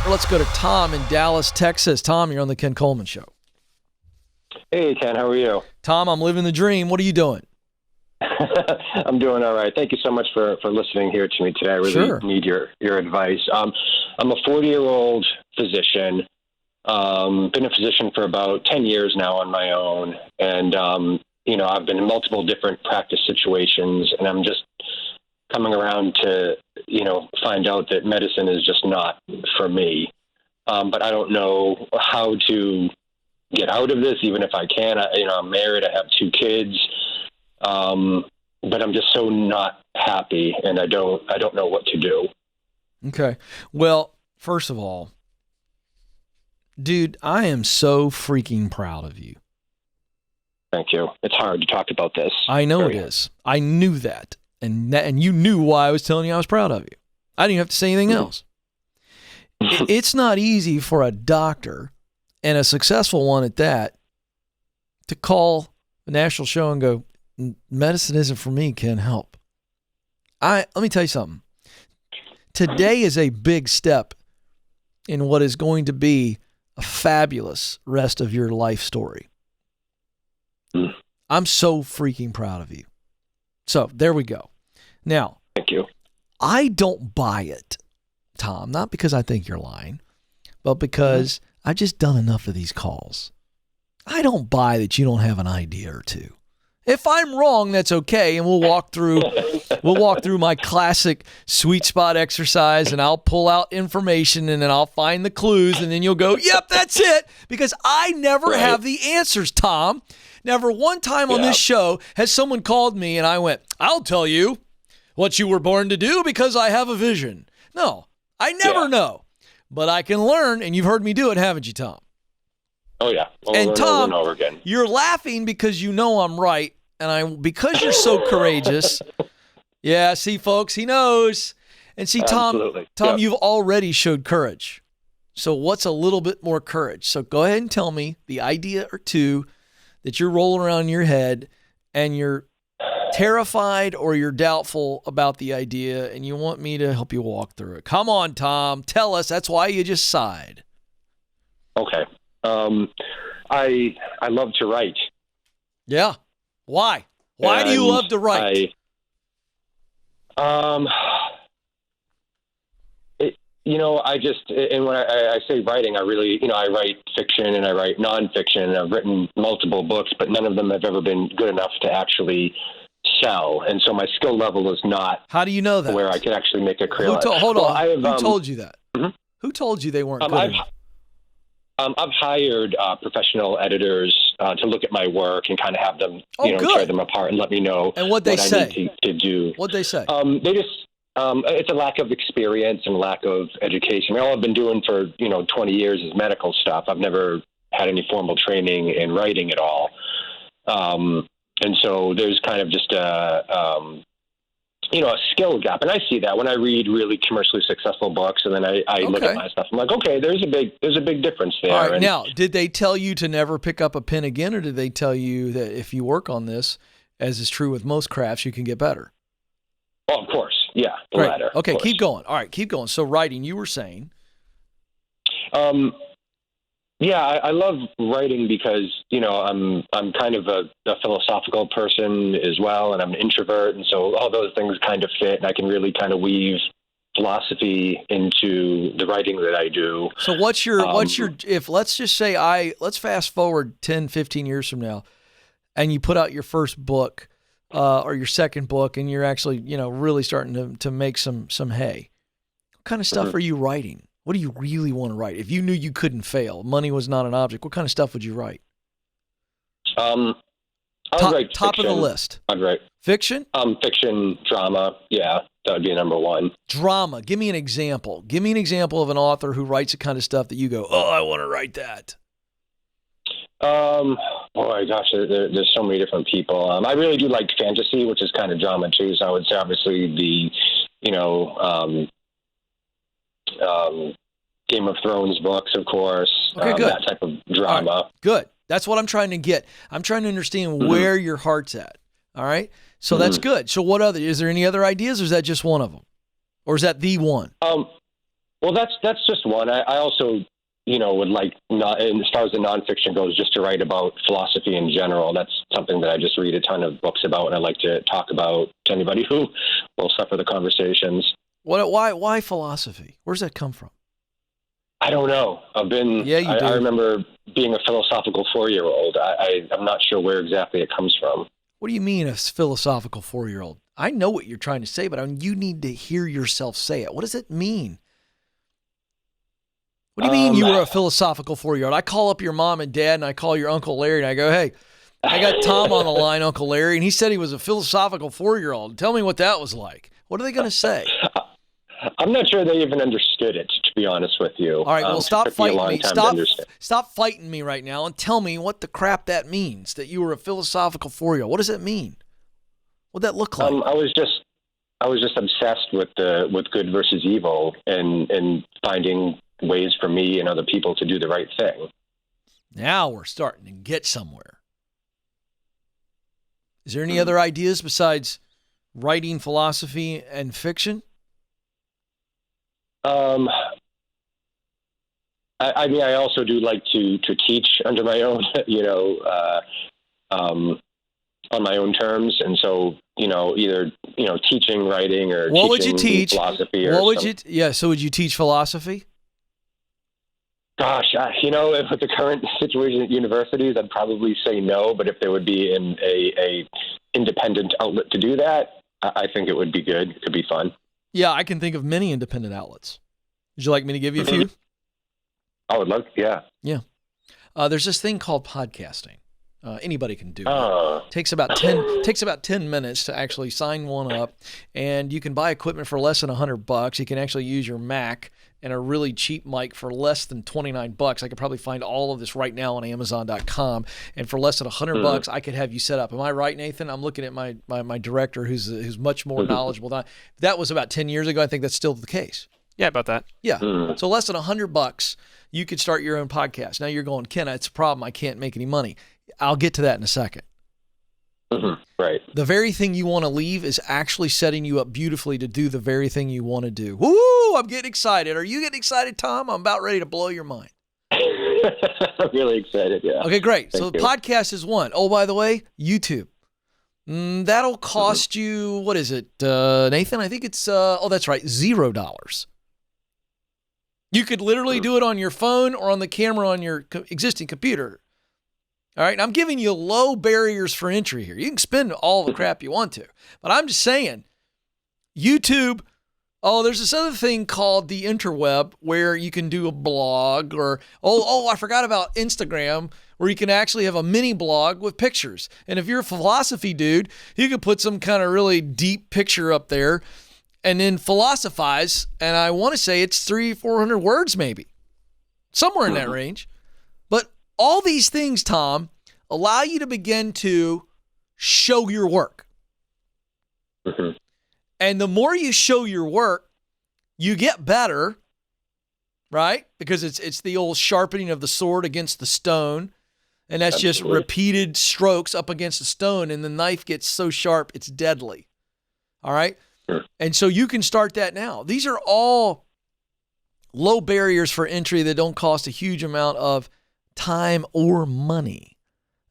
Let's go to Tom in Dallas, Texas. Tom, you're on the Ken Coleman Show. Hey, Ken, how are you? Tom, I'm living the dream. What are you doing? I'm doing all right. Thank you so much for listening here to me today. I really need your advice. I'm a 40-year-old physician. Been a physician for about 10 years now on my own. And, I've been in multiple different practice situations, and I'm just coming around to, find out that medicine is just not for me. But I don't know how to get out of this, even if I can. I'm married. I have 2 kids. But I'm just so not happy, and I don't know what to do. Okay. Well, first of all, dude, I am so freaking proud of you. Thank you. It's hard to talk about this. I know it is. I knew that. And you knew why I was telling you I was proud of you. I didn't have to say anything else. It's not easy for a doctor, and a successful one at that, to call a national show and go, medicine isn't for me, Ken, help. Let me tell you something. Today is a big step in what is going to be a fabulous rest of your life story. I'm so freaking proud of you. So there we go. Now, thank you. I don't buy it, Tom, not because I think you're lying, but because I've just done enough of these calls. I don't buy that you don't have an idea or two. If I'm wrong, that's okay, and we'll walk through my classic sweet spot exercise, and I'll pull out information, and then I'll find the clues, and then you'll go, yep, that's it, because I never have the answers, Tom. Never one time on this show has someone called me and I went, I'll tell you what you were born to do because I have a vision. No, I never know, but I can learn, and you've heard me do it, haven't you, Tom? Oh, yeah. And Tom, over and over again. You're laughing because you know I'm right, and because you're so courageous. Yeah, see, folks, he knows. And see, Tom, you've already showed courage. So what's a little bit more courage? So go ahead and tell me the idea or two that you're rolling around in your head, and you're terrified or you're doubtful about the idea, and you want me to help you walk through it. Come on, Tom, tell us. That's why you just sighed. Okay. I love to write. Yeah. Why? Why do you love to write? And when I say writing, I really, I write fiction and I write nonfiction, and I've written multiple books, but none of them have ever been good enough to actually sell. And so my skill level is not. How do you know that? Where I could actually make a career. Hold on. Who told you that? Mm-hmm. Who told you they weren't good enough? I've hired professional editors to look at my work and kind of have them, tear them apart and let me know what I need to do. What'd they say? They just, it's a lack of experience and lack of education. All I've been doing for, 20 years is medical stuff. I've never had any formal training in writing at all. And so there's kind of just a skill gap. And I see that when I read really commercially successful books, and then I look at my stuff. I'm like, okay, there's a big difference there. All right. Now, did they tell you to never pick up a pen again, or did they tell you that if you work on this, as is true with most crafts, you can get better? Oh, of course. Yeah. The Great. latter. Okay. Keep going. All right. Keep going. So writing, you were saying. Yeah, I love writing because, I'm kind of a philosophical person as well, and I'm an introvert. And so all those things kind of fit, and I can really kind of weave philosophy into the writing that I do. So let's just say let's fast forward 10, 15 years from now, and you put out your first book, or your second book, and you're actually, really starting to make some hay. What kind of stuff are you writing? What do you really want to write? If you knew you couldn't fail, money was not an object, what kind of stuff would you write? I'd write top fiction. of the list. I'd write fiction? Fiction, drama. Yeah, that would be number one. Drama. Give me an example. Give me an example of an author who writes the kind of stuff that you go, oh, I want to write that. Oh my gosh, there's so many different people. I really do like fantasy, which is kind of drama too. So I would say obviously the, Game of Thrones books, of course. Okay, good. That type of drama. Right, good. That's what I'm trying to get. I'm trying to understand where your heart's at. All right. So that's good. So is there any other ideas, or is that just one of them? Or is that the one? Well, that's just one. I also, would like, not, and as far as the nonfiction goes, just to write about philosophy in general. That's something that I just read a ton of books about, and I like to talk about to anybody who will suffer the conversations. Why philosophy? Where's that come from? I don't know. I remember being a philosophical 4-year-old. I'm not sure where exactly it comes from. What do you mean a philosophical 4-year-old? I know what you're trying to say, but you need to hear yourself say it. What does it mean? What do you mean you were a philosophical 4-year-old? I call up your mom and dad, and I call your Uncle Larry, and I go, hey, I got Tom on the line, Uncle Larry, and he said he was a philosophical 4-year-old. Tell me what that was like. What are they going to say? I'm not sure they even understood it, to be honest with you. All right, well, stop fighting me. Stop fighting me right now and tell me what the crap that means, that you were a philosophical 4-year-old. What does that mean? What'd that look like? I was just obsessed with good versus evil and finding ways for me and other people to do the right thing. Now we're starting to get somewhere. Is there any other ideas besides writing philosophy and fiction? I also do like to teach under my own, on my own terms, and so either teaching writing or what would you teach? Philosophy. So would you teach philosophy? Gosh, with the current situation at universities, I'd probably say no. But if there would be a independent outlet to do that, I think it would be good. It could be fun. Yeah, I can think of many independent outlets. Would you like me to give you a few? I would love, yeah. Yeah. There's this thing called podcasting. Anybody can do it. Takes about 10 minutes to actually sign one up, and you can buy equipment for less than $100. You can actually use your Mac and a really cheap mic for less than $29. I could probably find all of this right now on Amazon.com, and for less than $100, I could have you set up. Am I right, Nathan? I'm looking at my director, who's much more knowledgeable than I. That was about 10 years ago. I think that's still the case. Yeah, about that. Yeah. So less than $100, you could start your own podcast. Now you're going, Ken, it's a problem. I can't make any money. I'll get to that in a second. Right. The very thing you want to leave is actually setting you up beautifully to do the very thing you want to do. Woo! I'm getting excited. Are you getting excited, Tom? I'm about ready to blow your mind. I'm really excited, yeah. Okay, great. Thank so the you. podcast is one. Oh, by the way, YouTube. That'll cost you, what is it, Nathan? I think it's, that's right, $0. You could literally do it on your phone or on the camera on your existing computer. All right, and I'm giving you low barriers for entry here. You can spend all the crap you want to. But I'm just saying, YouTube, there's this other thing called the interweb where you can do a blog or, I forgot about Instagram, where you can actually have a mini blog with pictures. And if you're a philosophy dude, you can put some kind of really deep picture up there and then philosophize. And I want to say it's 300-400 words maybe, somewhere in that range. But all these things, Tom, allow you to begin to show your work. And the more you show your work, you get better, right? Because it's the old sharpening of the sword against the stone. And that's just repeated strokes up against the stone. And the knife gets so sharp, it's deadly. All right? And so you can start that now. These are all low barriers for entry that don't cost a huge amount of time or money.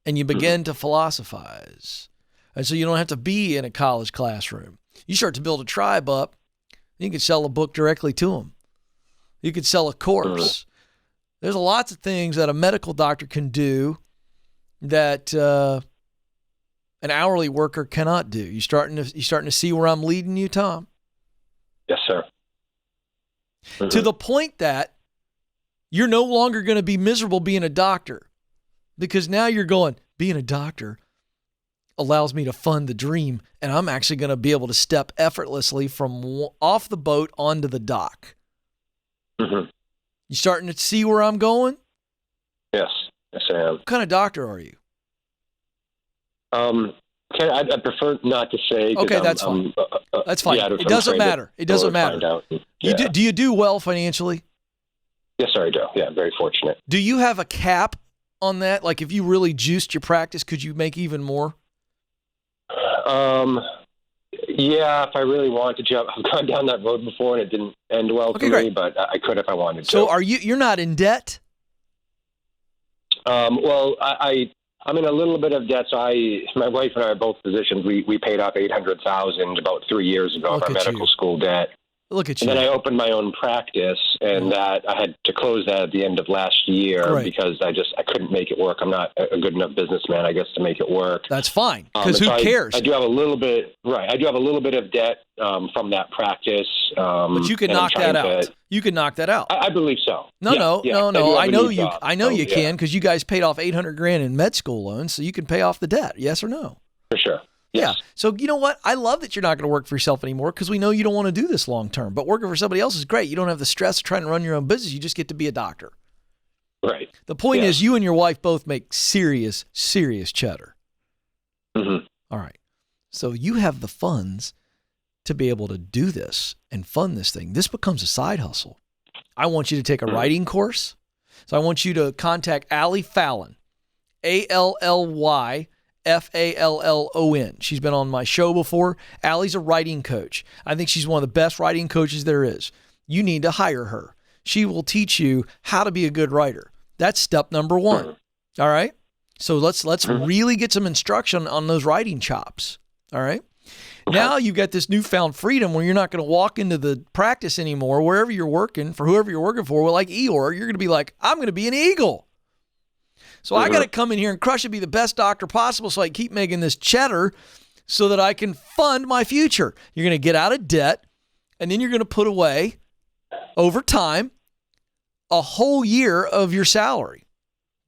And you begin to philosophize. And so you don't have to be in a college classroom. You start to build a tribe up. You can sell a book directly to them. You could sell a course. There's lots of things that a medical doctor can do that an hourly worker cannot do. You starting to see where I'm leading you, Tom? Yes, sir. To the point that you're no longer going to be miserable being a doctor, because now you're going, being a doctor allows me to fund the dream, and I'm actually going to be able to step effortlessly from off the boat onto the dock. You starting to see where I'm going? Yes. Yes, I am. What kind of doctor are you? I prefer not to say. Okay, that's fine. That's fine. It doesn't matter. It doesn't matter. Do you do well financially? Yes, sir, I do. Yeah, I'm very fortunate. Do you have a cap on that? Like if you really juiced your practice, could you make even more? Yeah, if I really wanted to. I've gone down that road before and it didn't end well for me, but I could if I wanted to. So you're not in debt? Well, I'm in a little bit of debt. So my wife and I are both physicians. We paid off $800,000 about 3 years ago of our medical school debt. Look at you. And then I opened my own practice, and that I had to close that at the end of last year because I couldn't make it work. I'm not a good enough businessman, I guess, to make it work. That's fine, because who cares? I do have a little bit, right? I do have a little bit of debt from that practice. But you can knock that out. You can knock that out. I believe so. No. I know you. I know you can, because you guys paid off $800,000 in med school loans, so you can pay off the debt. Yes or no? For sure. Yes. Yeah. So you know what? I love that you're not going to work for yourself anymore, because we know you don't want to do this long term. But working for somebody else is great. You don't have the stress of trying to run your own business. You just get to be a doctor. Right. The point is, you and your wife both make serious cheddar. Mm-hmm. All right. So you have the funds to be able to do this and fund this thing. This becomes a side hustle. I want you to take a writing course. So I want you to contact Allie Fallon, ALLYFALLON. She's been on my show before. Allie's a writing coach. I think she's one of the best writing coaches there is. You need to hire her. She will teach you how to be a good writer. That's step number one. All right? So let's really get some instruction on those writing chops. All right? Now you've got this newfound freedom where you're not going to walk into the practice anymore, wherever you're working, for whoever you're working for, like Eeyore, you're going to be like, I'm going to be an eagle. So I got to come in here and crush it, be the best doctor possible so I can keep making this cheddar so that I can fund my future. You're going to get out of debt, and then you're going to put away, over time, a whole year of your salary.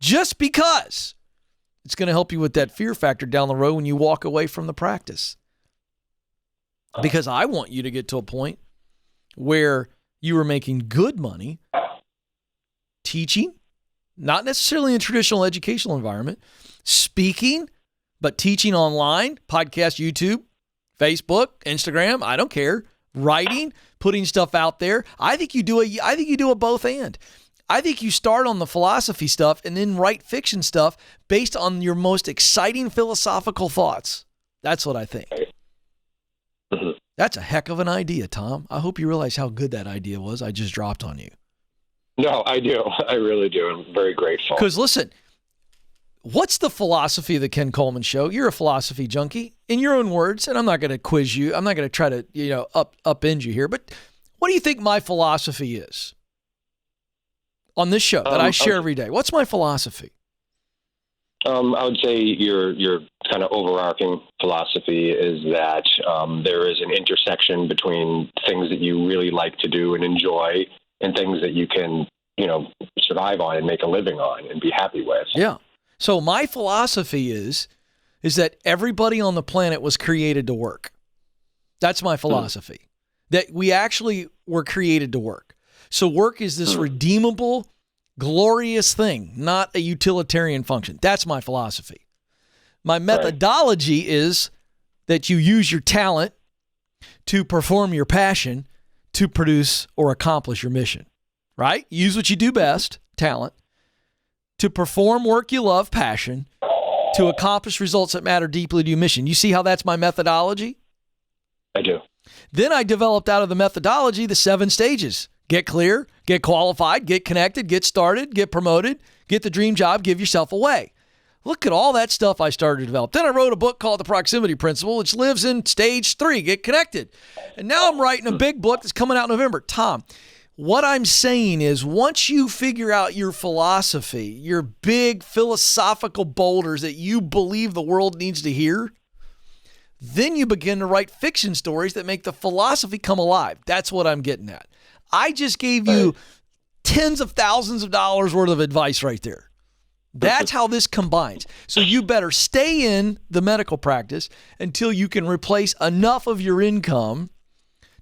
Just because it's going to help you with that fear factor down the road when you walk away from the practice. Because I want you to get to a point where you are making good money teaching, not necessarily in a traditional educational environment, speaking, but teaching online, podcast, YouTube, Facebook, Instagram, I don't care, writing, putting stuff out there. I think you do a both and. I think you start on the philosophy stuff and then write fiction stuff based on your most exciting philosophical thoughts. That's what I think. That's a heck of an idea, Tom. I hope you realize how good that idea was I just dropped on you. No, I do. I really do. I'm very grateful. Because listen, what's the philosophy of the Ken Coleman Show? You're a philosophy junkie. In your own words, and I'm not going to quiz you. I'm not going to try to, upend you here. But what do you think my philosophy is on this show that I share every day? What's my philosophy? I would say your kind of overarching philosophy is that there is an intersection between things that you really like to do and enjoy and things that you can, survive on and make a living on and be happy with. Yeah. So my philosophy is that everybody on the planet was created to work. That's my philosophy. That we actually were created to work. So work is this redeemable, glorious thing, not a utilitarian function. That's my philosophy. My methodology is that you use your talent to perform your passion to produce or accomplish your mission, right? Use what you do best, talent, to perform work you love, passion, to accomplish results that matter deeply to your mission. You see how that's my methodology? I do. Then I developed out of the methodology the 7 stages. Get clear, get qualified, get connected, get started, get promoted, get the dream job, give yourself away. Look at all that stuff I started to develop. Then I wrote a book called The Proximity Principle, which lives in stage 3, get connected. And now I'm writing a big book that's coming out in November. Tom, what I'm saying is once you figure out your philosophy, your big philosophical boulders that you believe the world needs to hear, then you begin to write fiction stories that make the philosophy come alive. That's what I'm getting at. I just gave you tens of thousands of dollars worth of advice right there. That's how this combines. So you better stay in the medical practice until you can replace enough of your income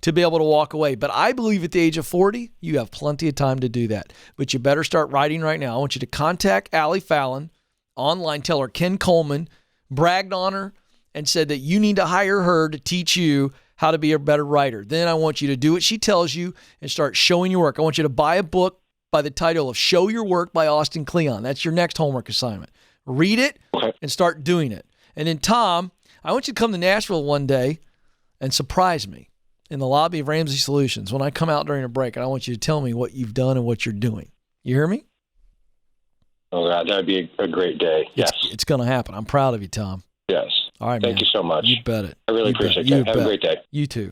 to be able to walk away. But I believe at the age of 40, you have plenty of time to do that. But you better start writing right now. I want you to contact Allie Fallon online. Tell her Ken Coleman bragged on her and said that you need to hire her to teach you how to be a better writer. Then I want you to do what she tells you and start showing your work. I want you to buy a book by the title of Show Your Work by Austin Kleon. That's your next homework assignment. Read it and start doing it. And then, Tom, I want you to come to Nashville one day and surprise me in the lobby of Ramsey Solutions when I come out during a break, and I want you to tell me what you've done and what you're doing. You hear me? Oh, God, that'd be a great day. Yes. It's going to happen. I'm proud of you, Tom. Yes. All right, Thank man. you so much. You bet it. I really appreciate it. Have a great day. You too.